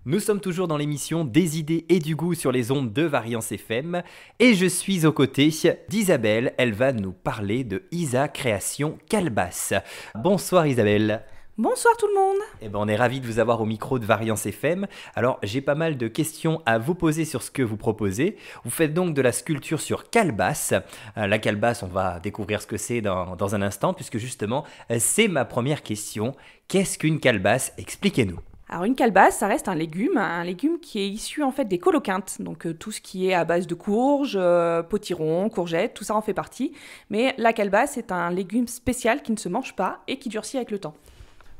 Nous sommes toujours dans l'émission Des idées et du goût sur les ondes de Variance FM et je suis aux côtés d'Isabelle. Elle va nous parler de Isa Création Calebasse. Bonsoir Isabelle. Bonsoir tout le monde. On est ravis de vous avoir au micro de Variance FM. Alors, j'ai pas mal de questions à vous poser sur ce que vous proposez. Vous faites donc de la sculpture sur calebasse. La calebasse, on va découvrir ce que c'est dans un instant, puisque justement, c'est ma première question. Qu'est-ce qu'une calebasse? Expliquez-nous. Alors une calebasse, ça reste un légume qui est issu en fait des coloquintes, donc tout ce qui est à base de courges, potirons, courgettes, tout ça en fait partie. Mais la calebasse est un légume spécial qui ne se mange pas et qui durcit avec le temps.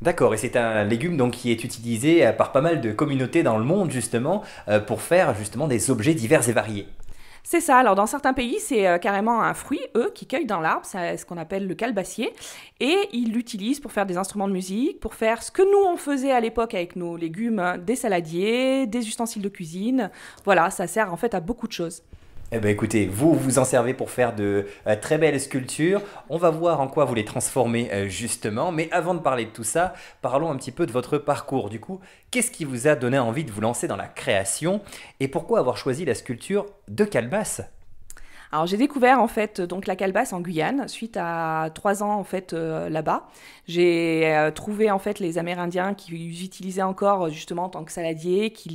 D'accord, et c'est un légume donc qui est utilisé par pas mal de communautés dans le monde justement pour faire justement des objets divers et variés. C'est ça, alors dans certains pays, c'est carrément un fruit, eux, qui cueillent dans l'arbre, c'est ce qu'on appelle le calebassier, et ils l'utilisent pour faire des instruments de musique, pour faire ce que nous on faisait à l'époque avec nos légumes, des saladiers, des ustensiles de cuisine, voilà, ça sert en fait à beaucoup de choses. Eh bien écoutez, vous vous en servez pour faire de très belles sculptures. On va voir en quoi vous les transformez justement. Mais avant de parler de tout ça, parlons un petit peu de votre parcours. Du coup, qu'est-ce qui vous a donné envie de vous lancer dans la création et pourquoi avoir choisi la sculpture de calebasse? Alors j'ai découvert en fait donc la calebasse en Guyane suite à 3 ans en fait là-bas. J'ai trouvé en fait les Amérindiens qui les utilisaient encore justement en tant que saladier, qui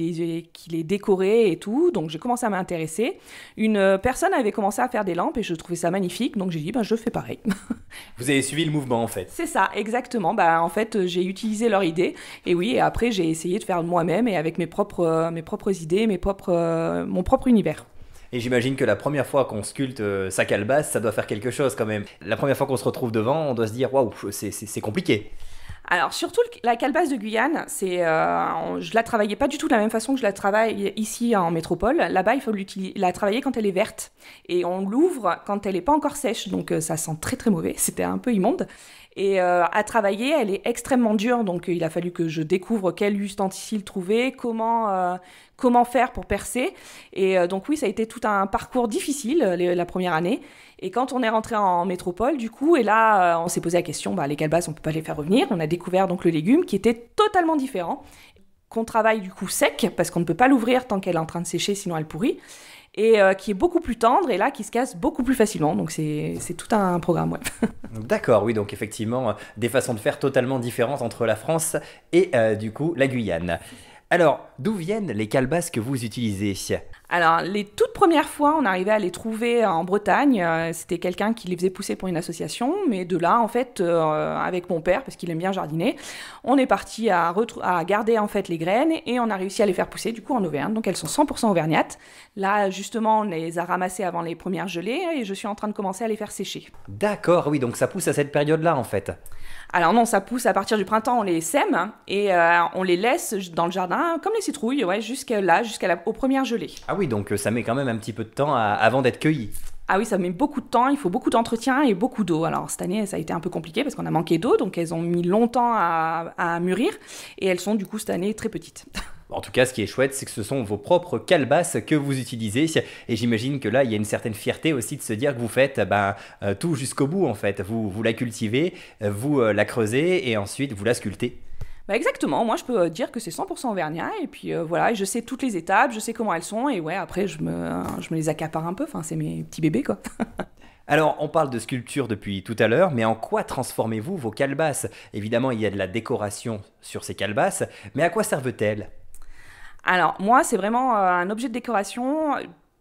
les décoraient et tout. Donc j'ai commencé à m'intéresser. Une personne avait commencé à faire des lampes et je trouvais ça magnifique. Donc j'ai dit je fais pareil. Vous avez suivi le mouvement en fait. C'est ça exactement. En fait j'ai utilisé leur idée et oui et après j'ai essayé de faire moi-même et avec mes propres idées, mon propre univers. Et j'imagine que la première fois qu'on sculpte sa calebasse, ça doit faire quelque chose quand même. La première fois qu'on se retrouve devant, on doit se dire waouh, c'est compliqué. Alors surtout la calebasse de Guyane, je la travaillais pas du tout de la même façon que je la travaille ici en métropole. Là-bas, il faut la travailler quand elle est verte et on l'ouvre quand elle est pas encore sèche, donc ça sent très très mauvais. C'était un peu immonde. Et à travailler, elle est extrêmement dure, donc il a fallu que je découvre quel ustensile trouver, comment faire pour percer. Et donc oui, ça a été tout un parcours difficile la première année. Et quand on est rentré en métropole, du coup, et là, on s'est posé la question, les calebasses, on peut pas les faire revenir. On a découvert donc le légume qui était totalement différent, qu'on travaille du coup sec, parce qu'on ne peut pas l'ouvrir tant qu'elle est en train de sécher, sinon elle pourrit, et qui est beaucoup plus tendre, et là, qui se casse beaucoup plus facilement. Donc c'est tout un programme, ouais. D'accord, oui, donc effectivement, des façons de faire totalement différentes entre la France et du coup la Guyane. Alors, d'où viennent les calebasses que vous utilisez? Alors, les toutes premières fois, on arrivait à les trouver en Bretagne. C'était quelqu'un qui les faisait pousser pour une association. Mais de là, en fait, avec mon père, parce qu'il aime bien jardiner, on est parti à garder en fait les graines et on a réussi à les faire pousser du coup en Auvergne. Donc, elles sont 100% auvergnates. Là, justement, on les a ramassées avant les premières gelées et je suis en train de commencer à les faire sécher. D'accord, oui, donc ça pousse à cette période-là en fait. Alors non, ça pousse à partir du printemps, on les sème et on les laisse dans le jardin comme les citrouilles, ouais, aux premières gelées. Ah oui, donc ça met quand même un petit peu de temps avant d'être cueilli. Ah oui, ça met beaucoup de temps, il faut beaucoup d'entretien et beaucoup d'eau. Alors cette année, ça a été un peu compliqué parce qu'on a manqué d'eau, donc elles ont mis longtemps à mûrir et elles sont du coup cette année très petites. En tout cas, ce qui est chouette, c'est que ce sont vos propres calebasses que vous utilisez. Et j'imagine que là, il y a une certaine fierté aussi de se dire que vous faites tout jusqu'au bout en fait. Vous la cultivez, vous la creusez et ensuite vous la sculptez. Exactement, moi je peux dire que c'est 100% auvergnat et puis voilà, et je sais toutes les étapes, je sais comment elles sont et ouais, après je me les accapare un peu, enfin c'est mes petits bébés quoi. Alors, on parle de sculpture depuis tout à l'heure, mais en quoi transformez-vous vos calebasses? Évidemment, il y a de la décoration sur ces calebasses, mais à quoi servent-elles? Alors moi c'est vraiment un objet de décoration,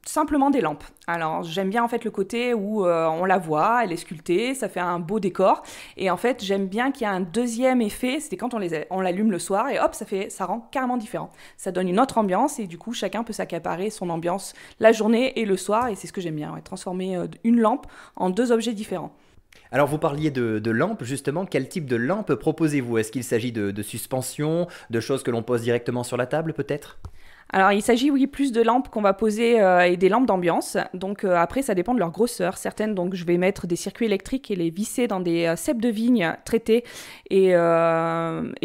simplement des lampes. Alors j'aime bien en fait le côté où on la voit, elle est sculptée, ça fait un beau décor. Et en fait j'aime bien qu'il y ait un deuxième effet, c'était quand on l'allume le soir et hop ça rend carrément différent. Ça donne une autre ambiance et du coup chacun peut s'accaparer son ambiance la journée et le soir et c'est ce que j'aime bien, ouais, transformer une lampe en deux objets différents. Alors, vous parliez de lampes, justement. Quel type de lampe proposez-vous? Est-ce qu'il s'agit de suspension, de choses que l'on pose directement sur la table, peut-être? Alors, il s'agit, oui, plus de lampes qu'on va poser et des lampes d'ambiance. Donc, après, ça dépend de leur grosseur. Certaines, donc, je vais mettre des circuits électriques et les visser dans des ceps de vigne traités et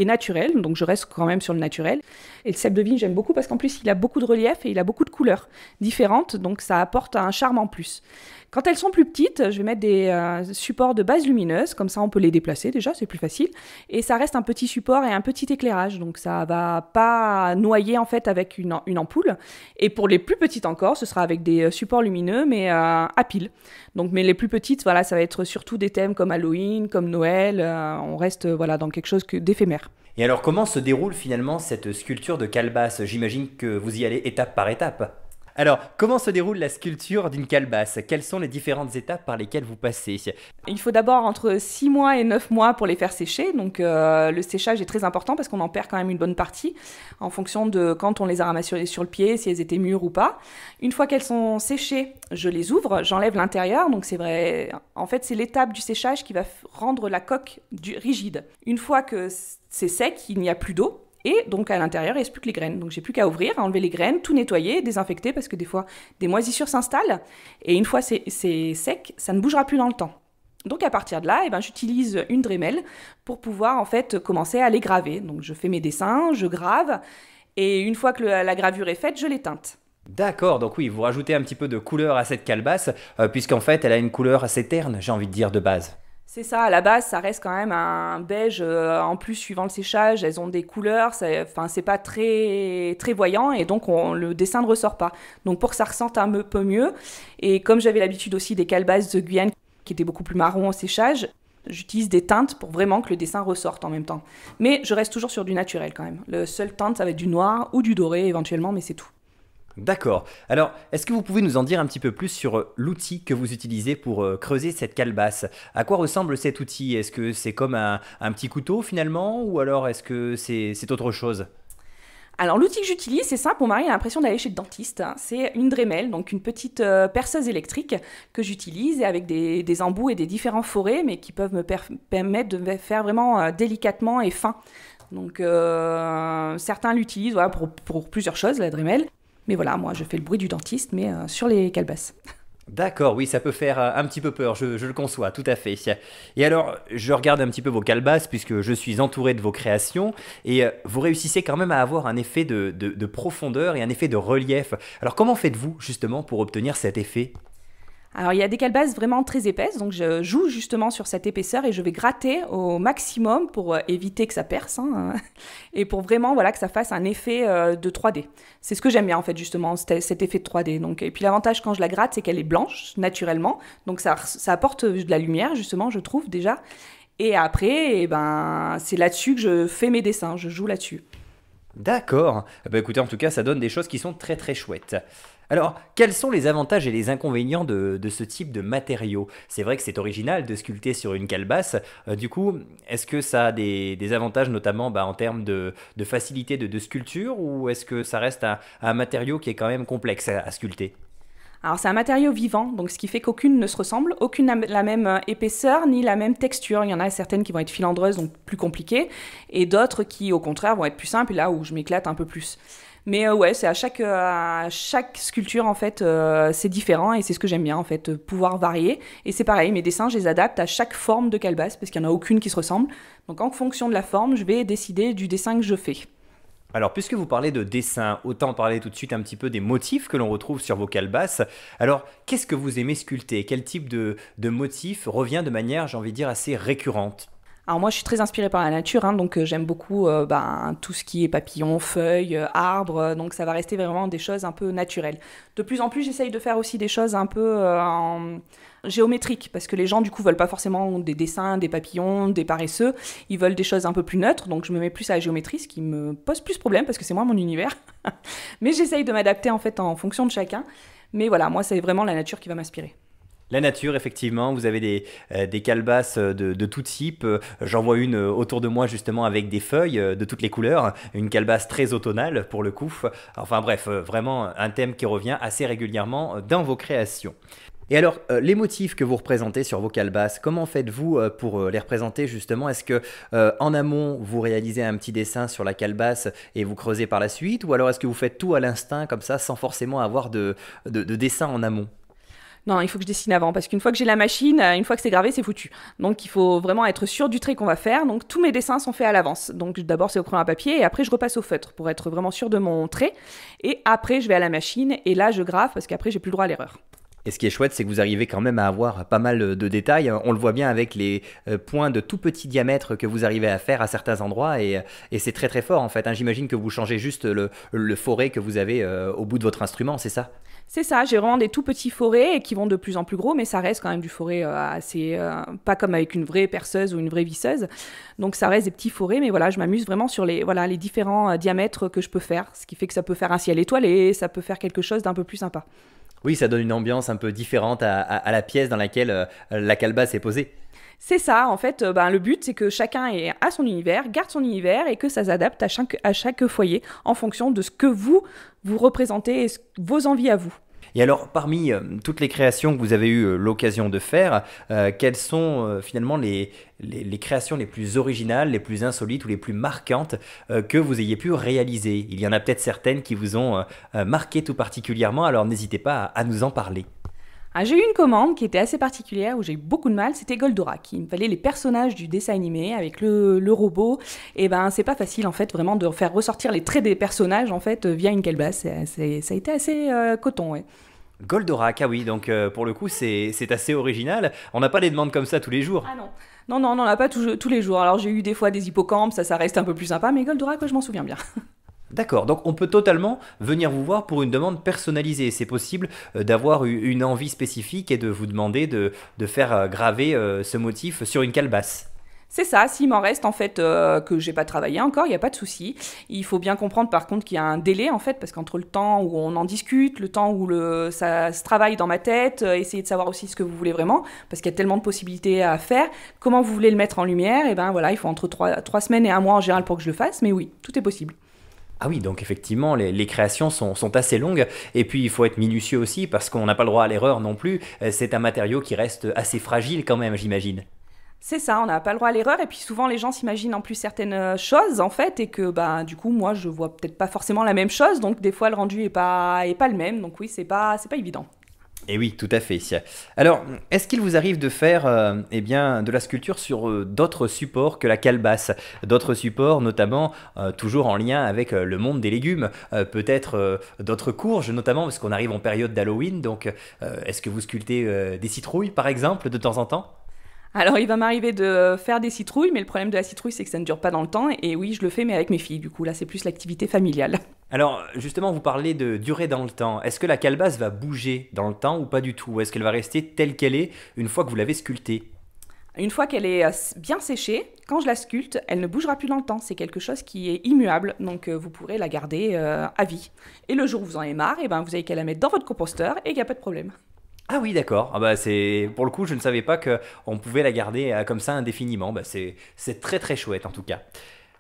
naturels. Donc, je reste quand même sur le naturel. Et le cep de vigne, j'aime beaucoup parce qu'en plus, il a beaucoup de relief et il a beaucoup de couleurs différentes. Donc, ça apporte un charme en plus. Quand elles sont plus petites, je vais mettre des supports de base lumineuse, comme ça on peut les déplacer déjà, c'est plus facile. Et ça reste un petit support et un petit éclairage, donc ça va pas noyer en fait avec une ampoule. Et pour les plus petites encore, ce sera avec des supports lumineux, mais à pile. Donc, mais les plus petites, voilà, ça va être surtout des thèmes comme Halloween, comme Noël. On reste voilà dans quelque chose d'éphémère. Et alors, comment se déroule finalement cette sculpture de calebasse? J'imagine que vous y allez étape par étape. Alors, comment se déroule la sculpture d'une calebasse? Quelles sont les différentes étapes par lesquelles vous passez? Il faut d'abord entre 6 mois et 9 mois pour les faire sécher. Donc le séchage est très important parce qu'on en perd quand même une bonne partie en fonction de quand on les a ramassées sur le pied, si elles étaient mûres ou pas. Une fois qu'elles sont séchées, je les ouvre, j'enlève l'intérieur. Donc c'est vrai, en fait c'est l'étape du séchage qui va rendre la coque rigide. Une fois que c'est sec, il n'y a plus d'eau. Et donc à l'intérieur, il ne reste plus que les graines. Donc j'ai plus qu'à ouvrir, enlever les graines, tout nettoyer, désinfecter parce que des fois des moisissures s'installent. Et une fois c'est sec, ça ne bougera plus dans le temps. Donc à partir de là, j'utilise une Dremel pour pouvoir en fait commencer à les graver. Donc je fais mes dessins, je grave et une fois que la gravure est faite, je les teinte. D'accord, donc oui, vous rajoutez un petit peu de couleur à cette calebasse, puisqu'en fait elle a une couleur assez terne, j'ai envie de dire, de base. C'est ça, à la base, ça reste quand même un beige. En plus, suivant le séchage, elles ont des couleurs. C'est pas très, très voyant et donc le dessin ne ressort pas. Donc pour que ça ressente un peu mieux, et comme j'avais l'habitude aussi des calebasses de Guyane qui étaient beaucoup plus marron au séchage, j'utilise des teintes pour vraiment que le dessin ressorte en même temps. Mais je reste toujours sur du naturel quand même. Le seul teinte, ça va être du noir ou du doré éventuellement, mais c'est tout. D'accord. Alors, est-ce que vous pouvez nous en dire un petit peu plus sur l'outil que vous utilisez pour creuser cette calebasse? À quoi ressemble cet outil? Est-ce que c'est comme un petit couteau finalement, ou alors est-ce que c'est autre chose? Alors l'outil que j'utilise, c'est simple, mon mari a l'impression d'aller chez le dentiste. C'est une Dremel, donc une petite perceuse électrique que j'utilise et avec des embouts et des différents forets, mais qui peuvent me permettre de faire vraiment délicatement et fin. Donc certains l'utilisent voilà, pour plusieurs choses, la Dremel. Mais voilà, moi je fais le bruit du dentiste, mais sur les calebasses. D'accord, oui, ça peut faire un petit peu peur, je le conçois, tout à fait. Et alors, je regarde un petit peu vos calebasses puisque je suis entouré de vos créations et vous réussissez quand même à avoir un effet de profondeur et un effet de relief. Alors, comment faites-vous justement pour obtenir cet effet? Alors il y a des calebasses vraiment très épaisses, donc je joue justement sur cette épaisseur et je vais gratter au maximum pour éviter que ça perce, hein, et pour vraiment voilà, que ça fasse un effet de 3D. C'est ce que j'aime bien en fait justement, cet effet de 3D. Donc, et puis l'avantage quand je la gratte, c'est qu'elle est blanche naturellement, donc ça apporte de la lumière justement, je trouve déjà. Et après, c'est là-dessus que je fais mes dessins, je joue là-dessus. D'accord. Bah écoutez, en tout cas, ça donne des choses qui sont très très chouettes. Alors, quels sont les avantages et les inconvénients de ce type de matériau? C'est vrai que c'est original de sculpter sur une calebasse. Du coup, est-ce que ça a des avantages, notamment en termes de facilité de sculpture, ou est-ce que ça reste un matériau qui est quand même complexe à sculpter? Alors c'est un matériau vivant, donc ce qui fait qu'aucune ne se ressemble, aucune n'a la même épaisseur ni la même texture. Il y en a certaines qui vont être filandreuses, donc plus compliquées, et d'autres qui au contraire vont être plus simples, et là où je m'éclate un peu plus. Mais ouais, c'est à chaque sculpture en fait, c'est différent et c'est ce que j'aime bien en fait, pouvoir varier. Et c'est pareil, mes dessins, je les adapte à chaque forme de calebasse parce qu'il n'y en a aucune qui se ressemble. Donc en fonction de la forme, je vais décider du dessin que je fais. Alors, puisque vous parlez de dessin, autant parler tout de suite un petit peu des motifs que l'on retrouve sur vos calebasses. Alors, qu'est-ce que vous aimez sculpter? Quel type de motif revient de manière, j'ai envie de dire, assez récurrente? Alors moi, je suis très inspirée par la nature, hein, donc j'aime beaucoup tout ce qui est papillons, feuilles, arbres, donc ça va rester vraiment des choses un peu naturelles. De plus en plus, j'essaye de faire aussi des choses un peu en géométriques, parce que les gens, du coup, veulent pas forcément des dessins, des papillons, des paresseux, ils veulent des choses un peu plus neutres, donc je me mets plus à la géométrie, ce qui me pose plus de problème, parce que c'est moi mon univers. Mais j'essaye de m'adapter en fait en fonction de chacun. Mais voilà, moi, c'est vraiment la nature qui va m'inspirer. La nature, effectivement, vous avez des calebasses de tout type. J'en vois une autour de moi justement avec des feuilles de toutes les couleurs, une calebasse très automnale pour le coup. Enfin bref, vraiment un thème qui revient assez régulièrement dans vos créations. Et alors, les motifs que vous représentez sur vos calebasses, comment faites-vous pour les représenter justement? Est-ce que en amont, vous réalisez un petit dessin sur la calebasse et vous creusez par la suite? Ou alors est-ce que vous faites tout à l'instinct comme ça sans forcément avoir de dessin en amont? Non, il faut que je dessine avant, parce qu'une fois que j'ai la machine, une fois que c'est gravé, c'est foutu. Donc il faut vraiment être sûr du trait qu'on va faire. Donc tous mes dessins sont faits à l'avance. Donc d'abord c'est au crayon à papier et après je repasse au feutre pour être vraiment sûr de mon trait. Et après je vais à la machine et là je grave parce qu'après j'ai plus le droit à l'erreur. Et ce qui est chouette, c'est que vous arrivez quand même à avoir pas mal de détails. On le voit bien avec les points de tout petit diamètre que vous arrivez à faire à certains endroits. Et c'est très très fort en fait, hein. J'imagine que vous changez juste le forêt que vous avez au bout de votre instrument, c'est ça? C'est ça, j'ai vraiment des tout petits forêts qui vont de plus en plus gros, mais ça reste quand même du forêt assez... pas comme avec une vraie perceuse ou une vraie visseuse. Donc ça reste des petits forêts, mais voilà, je m'amuse vraiment sur les différents diamètres que je peux faire. Ce qui fait que ça peut faire un ciel étoilé, ça peut faire quelque chose d'un peu plus sympa. Oui, ça donne une ambiance un peu différente à la pièce dans laquelle la calebasse est posée. C'est ça, en fait, le but c'est que chacun a son univers, garde son univers et que ça s'adapte à chaque foyer en fonction de ce que vous représentez et vos envies à vous. Et alors, parmi toutes les créations que vous avez eu l'occasion de faire, quelles sont finalement les créations les plus originales, les plus insolites ou les plus marquantes que vous ayez pu réaliser? Il y en a peut-être certaines qui vous ont marqué tout particulièrement, alors n'hésitez pas à nous en parler. Ah, j'ai eu une commande qui était assez particulière où j'ai eu beaucoup de mal, c'était Goldorak. Il me fallait les personnages du dessin animé avec le robot. Et ben c'est pas facile en fait vraiment de faire ressortir les traits des personnages en fait via une calebasse. Ça a été assez coton, ouais. Goldorak, ah oui, donc pour le coup c'est assez original. On n'a pas des demandes comme ça tous les jours. Ah non. Non, non, on n'en a pas tous les jours. Alors j'ai eu des fois des hippocampes, ça reste un peu plus sympa, mais Goldorak, ouais, je m'en souviens bien. D'accord, donc on peut totalement venir vous voir pour une demande personnalisée. C'est possible d'avoir une envie spécifique et de vous demander de faire graver ce motif sur une calebasse. C'est ça, s'il m'en reste en fait que j'ai pas travaillé encore, il n'y a pas de souci. Il faut bien comprendre par contre qu'il y a un délai en fait, parce qu'entre le temps où on en discute, le temps où ça se travaille dans ma tête, essayer de savoir aussi ce que vous voulez vraiment, parce qu'il y a tellement de possibilités à faire, comment vous voulez le mettre en lumière, et ben voilà, il faut entre 3 semaines et un mois en général pour que je le fasse, mais oui, tout est possible. Ah oui, donc effectivement, les créations sont assez longues. Et puis, il faut être minutieux aussi, parce qu'on n'a pas le droit à l'erreur non plus. C'est un matériau qui reste assez fragile quand même, j'imagine. C'est ça, on n'a pas le droit à l'erreur et puis souvent les gens s'imaginent en plus certaines choses en fait et que bah du coup moi je vois peut-être pas forcément la même chose donc des fois le rendu est pas le même donc oui c'est pas évident. Et oui, tout à fait. Alors, est-ce qu'il vous arrive de faire eh bien, de la sculpture sur d'autres supports que la calebasse? D'autres supports, notamment toujours en lien avec le monde des légumes, peut-être d'autres courges, notamment parce qu'on arrive en période d'Halloween. Donc, est-ce que vous sculptez des citrouilles, par exemple, de temps en temps? Alors il va m'arriver de faire des citrouilles mais le problème de la citrouille c'est que ça ne dure pas dans le temps et oui je le fais mais avec mes filles du coup là c'est plus l'activité familiale. Alors, justement, vous parlez de durée dans le temps. Est-ce que la calebasse va bouger dans le temps ou pas du tout? Ou est-ce qu'elle va rester telle qu'elle est une fois que vous l'avez sculptée? Une fois qu'elle est bien séchée, quand je la sculpte, elle ne bougera plus dans le temps. C'est quelque chose qui est immuable, donc vous pourrez la garder à vie. Et le jour où vous en avez marre, et ben, vous avez qu'à la mettre dans votre composteur et il n'y a pas de problème. Ah oui, d'accord. Ah bah c'est pour le coup, je ne savais pas qu'on pouvait la garder comme ça indéfiniment. Bah c'est très très chouette en tout cas.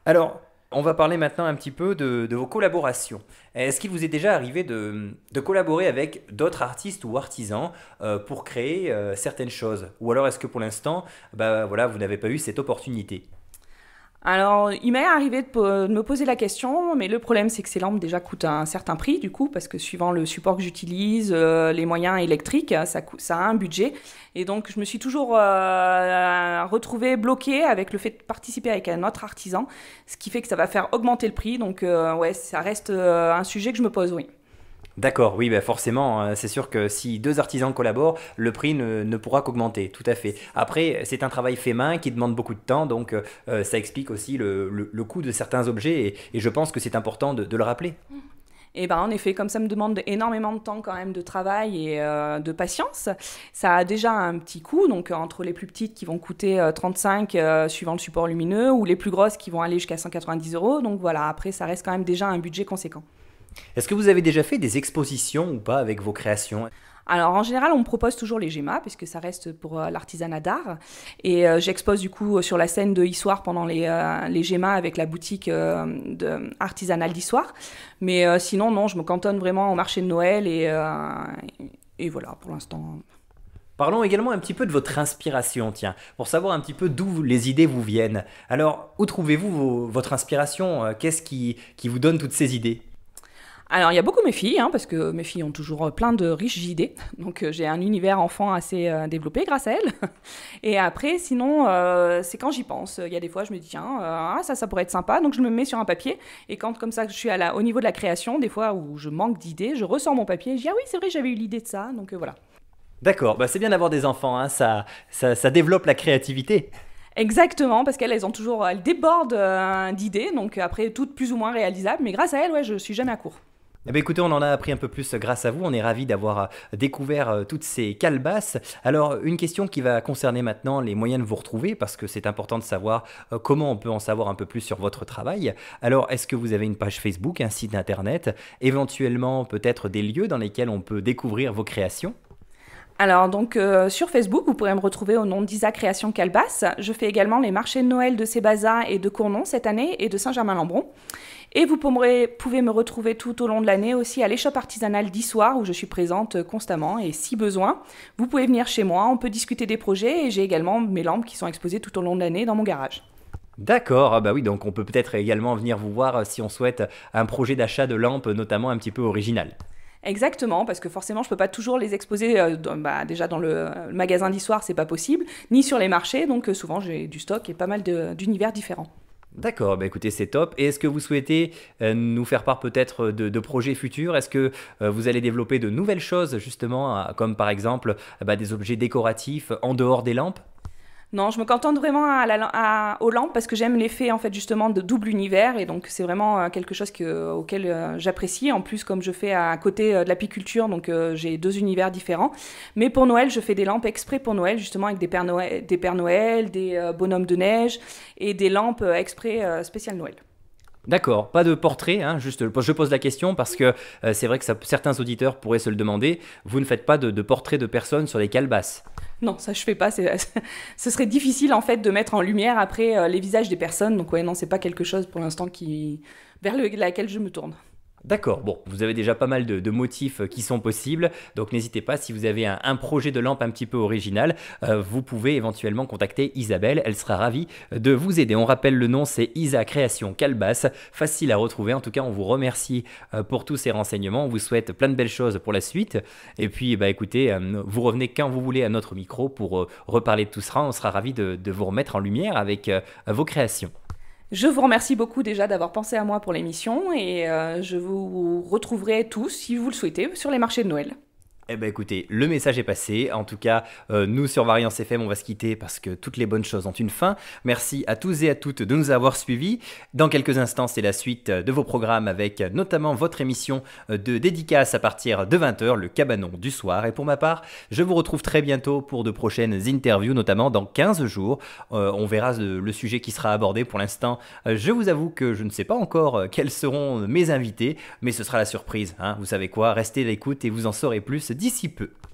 Alors, on va parler maintenant un petit peu de vos collaborations. Est-ce qu'il vous est déjà arrivé de collaborer avec d'autres artistes ou artisans pour créer certaines choses? Ou alors est-ce que pour l'instant, bah voilà, vous n'avez pas eu cette opportunité? Alors, il m'est arrivé de me poser la question, mais le problème, c'est que ces lampes déjà coûtent un certain prix, du coup, parce que suivant le support que j'utilise, les moyens électriques, ça a un budget. Et donc, je me suis toujours retrouvée bloquée avec le fait de participer avec un autre artisan, ce qui fait que ça va faire augmenter le prix. Donc, ouais, ça reste un sujet que je me pose, oui. D'accord, oui, bah forcément, c'est sûr que si deux artisans collaborent, le prix ne pourra qu'augmenter, tout à fait. Après, c'est un travail fait main qui demande beaucoup de temps, donc ça explique aussi le coût de certains objets, et je pense que c'est important de le rappeler. Et ben en effet, comme ça me demande énormément de temps quand même de travail et de patience, ça a déjà un petit coût. Donc entre les plus petites qui vont coûter 35 suivant le support lumineux ou les plus grosses qui vont aller jusqu'à 190 euros. Donc voilà, après ça reste quand même déjà un budget conséquent. Est-ce que vous avez déjà fait des expositions ou pas avec vos créations? Alors en général, on me propose toujours les GEMA, puisque ça reste pour l'artisanat d'art. Et j'expose du coup sur la scène de Issoire pendant les GEMA avec la boutique artisanale d'Issoire. Mais sinon, non, je me cantonne vraiment au marché de Noël et voilà, pour l'instant. Parlons également un petit peu de votre inspiration, tiens, pour savoir un petit peu d'où les idées vous viennent. Alors, où trouvez-vous votre inspiration? Qu'est-ce qui vous donne toutes ces idées? Alors, il y a beaucoup mes filles, hein, parce que mes filles ont toujours plein de riches idées. Donc, j'ai un univers enfant assez développé grâce à elles. Et après, sinon, c'est quand j'y pense. Il y a des fois, je me dis, tiens, ça pourrait être sympa. Donc, je me mets sur un papier. Et quand, comme ça, je suis au niveau de la création, des fois où je manque d'idées, je ressors mon papier et je dis, ah oui, c'est vrai, j'avais eu l'idée de ça. Donc, voilà. D'accord, bah c'est bien d'avoir des enfants, hein, ça développe la créativité. Exactement, parce elles débordent d'idées. Donc, après, toutes plus ou moins réalisables. Mais grâce à elles, ouais, je suis jamais à court. Eh bien, écoutez, on en a appris un peu plus grâce à vous. On est ravis d'avoir découvert toutes ces calebasses. Alors, une question qui va concerner maintenant les moyens de vous retrouver, parce que c'est important de savoir comment on peut en savoir un peu plus sur votre travail. Alors, est-ce que vous avez une page Facebook, un site internet, éventuellement peut-être des lieux dans lesquels on peut découvrir vos créations? Alors donc sur Facebook, vous pourrez me retrouver au nom d'Isa Création Calebasse. Je fais également les marchés de Noël de Sébaza et de Cournon cette année et de Saint-Germain-Lembron. Et vous pouvez me retrouver tout au long de l'année aussi à l'échoppe artisanale d'Issoire où je suis présente constamment et si besoin, vous pouvez venir chez moi, on peut discuter des projets et j'ai également mes lampes qui sont exposées tout au long de l'année dans mon garage. D'accord, ah bah oui, donc on peut peut-être également venir vous voir si on souhaite un projet d'achat de lampes, notamment un petit peu original. Exactement, parce que forcément, je peux pas toujours les exposer déjà dans le magasin d'Issoire, c'est pas possible, ni sur les marchés, donc souvent j'ai du stock et pas mal d'univers différents. D'accord, bah écoutez, c'est top. Et est-ce que vous souhaitez nous faire part peut-être de projets futurs? Est-ce que vous allez développer de nouvelles choses, justement, comme par exemple des objets décoratifs en dehors des lampes? Non, je me contente vraiment aux lampes parce que j'aime l'effet en fait justement de double univers et donc c'est vraiment quelque chose auquel j'apprécie. En plus, comme je fais à côté de l'apiculture, donc j'ai deux univers différents. Mais pour Noël, je fais des lampes exprès pour Noël, justement avec des Pères Noël, des bonhommes de neige et des lampes exprès spéciales Noël. D'accord, pas de portrait, hein, juste je pose la question parce que c'est vrai que certains auditeurs pourraient se le demander. Vous ne faites pas de portrait de personnes sur les calebasses. Non, ça je fais pas. Ce serait difficile en fait de mettre en lumière après les visages des personnes. Donc ouais, non, c'est pas quelque chose pour l'instant vers laquelle je me tourne. D'accord, bon, vous avez déjà pas mal de motifs qui sont possibles, donc n'hésitez pas, si vous avez un projet de lampe un petit peu original, vous pouvez éventuellement contacter Isabelle, elle sera ravie de vous aider. On rappelle le nom, c'est Isa Création Calebasse, facile à retrouver. En tout cas, on vous remercie pour tous ces renseignements, on vous souhaite plein de belles choses pour la suite, et puis écoutez, vous revenez quand vous voulez à notre micro pour reparler de tout ça, on sera ravis de vous remettre en lumière avec vos créations. Je vous remercie beaucoup déjà d'avoir pensé à moi pour l'émission et je vous retrouverai tous, si vous le souhaitez, sur les marchés de Noël. Eh ben écoutez, le message est passé. En tout cas, nous sur Variance FM, on va se quitter parce que toutes les bonnes choses ont une fin. Merci à tous et à toutes de nous avoir suivis. Dans quelques instants, c'est la suite de vos programmes avec notamment votre émission de dédicace à partir de 20h, le cabanon du soir. Et pour ma part, je vous retrouve très bientôt pour de prochaines interviews, notamment dans 15 jours. On verra le sujet qui sera abordé. Pour l'instant, je vous avoue que je ne sais pas encore quels seront mes invités, mais ce sera la surprise, hein. Vous savez quoi, restez à l'écoute et vous en saurez plus d'ici peu.